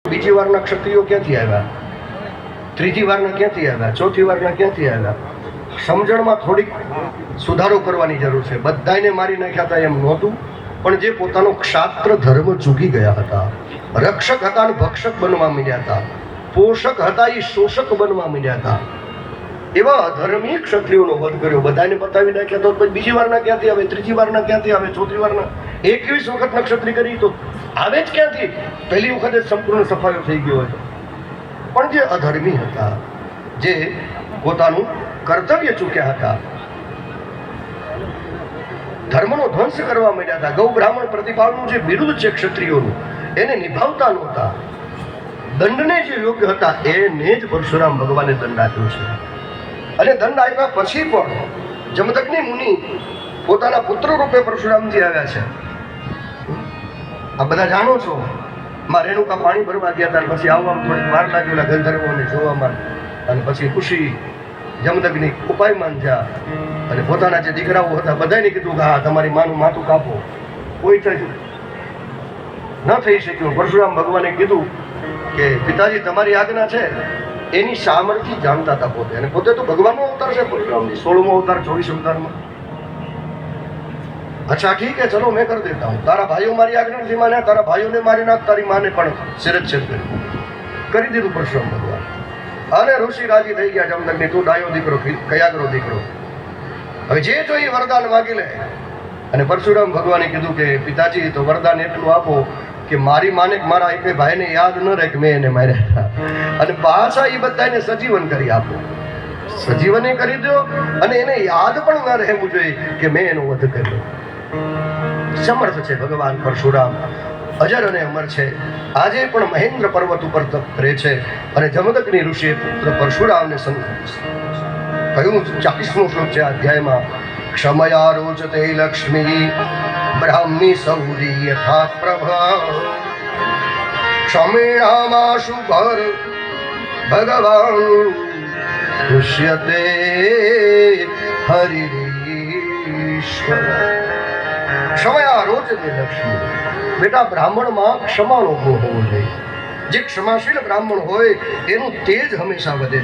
બીજી વારના ક્ષત્રિયો ક્યાંથી આવ્યા, ત્રીજી વારના ક્યાંથી આવ્યા, ચોથી વારના ક્યાંથી આવ્યા? સમજણમાં થોડીક સુધારો કરવાની જરૂર છે. બધાને મારી નાખ્યા હતા એમ નહોતું, પણ જે પોતાનો ક્ષાત્ર ધર્મ ચૂકી ગયા હતા, રક્ષક હતા અને ભક્ષક બનવા માંડ્યા હતા, પોષક હતા એ શોષક બનવા માંડ્યા હતા, એવા અધર્મી ક્ષત્રિયોનો વધ કર્યો. બધાને બતાવી નાખ્યા તો પછી બીજી વારના ક્યાંથી આવે, ત્રીજી વારના ક્યાંથી આવે, ચોથી વારના 21 વખત નક્ષત્રી કરી તો આવે જ ક્યાંથી? પહેલી વખતે સંપૂર્ણ સફાયો થઈ ગયો હોય. પણ જે અધર્મી હતા, જે પોતાનું કર્તવ્ય ચૂક્યા હતા, ધર્મનો ધ્વંસ કરવા માંડ્યા હતા, ગૌ બ્રાહ્મણ પ્રતિપાલનું જે બિરુદ છે ક્ષત્રિયોનું, એને નિભાવતા નહોતા, દંડને જે યોગ્ય હતા એને જ પરશુરામ ભગવાને દંડ આપ્યો છે. અને દંડ આપ્યા પછી પણ જમદગ્નિ મુનિ પોતાના પુત્ર રૂપે પરશુરામજી આવ્યા છે. આ બધા જાણો છો. માં રેણુકા પાણી ભરવા ગયા હતા, પછી આવવામાં થોડીક વાર લાગેલા ગંધર્વોને જોવામાં, અને પછી ખુશી જમદગ્નિ ઉપાયમાન થયા અને પોતાના જે દીકરાઓ હતા બધાને કીધું કે હા તમારી માનું માથું કાપો. કોઈ ન થઈ શક્યું. પરશુરામ ભગવાને કીધું કે પિતાજી તમારી આજ્ઞા છે. એની સામર્થ્ય જાણતા હતા પોતે, અને પોતે તો ભગવાનનો અવતાર છે પરશુરામજી, 16મો અવતાર 24 અવતારમાં. અચ્છા ઠીક है, चलो मैं कर देता हूँ. तारा भाइयों मारी आज्ञा નથી માને, તારા ભાઈઓને મારી નાખ, તારી માને પણ શિરચ્છેદ કરી દીધું પરશુરામ ભગવાન. અને ઋષિ રાજી થઈ ગયા, જમદગ્નિ તું ડાયો દીકરો, કયાગરો દીકરો, હવે જે જોઈએ વરદાન માગી લે. અને પરશુરામ ભગવાને કીધું કે પિતાજી તો વરદાન એટલું આપો કે મારી માને મારા એક ભાઈને યાદ ન રહે કે મેં એને માર્યા હતા, અને પાછા એ બધાને સજીવન કરી આપો. સજીવને કરી દો અને એને યાદ પણ ન રહેવું જોઈએ કે મેં એનો વધ કર્યો. સમર્થ છે ભગવાન પરશુરામ, અજર અને અમર છે. આજે પણ મહેન્દ્ર પર્વત ઉપર તપ કરે છે. અને જમદગ્નિ ઋષિએ પુત્ર પરશુરામને કહ્યું, 40મો શ્લોક છે અધ્યાયમાં, ક્ષમયા રોચતે લક્ષ્મી બ્રાહ્મી સૌરી યથા પ્રભા ક્ષમેણામાશુ ભર ભગવાન પુષ્યતે હરિરીશ્વર. ક્ષમયા રોચતે લક્ષ્મી. બેટા બ્રાહ્મણમાં ક્ષમાનો ગુણ હોવો જોઈએ. જે ક્ષમાશીલ બ્રાહ્મણ હોય એનું તેજ હંમેશા વધે છે.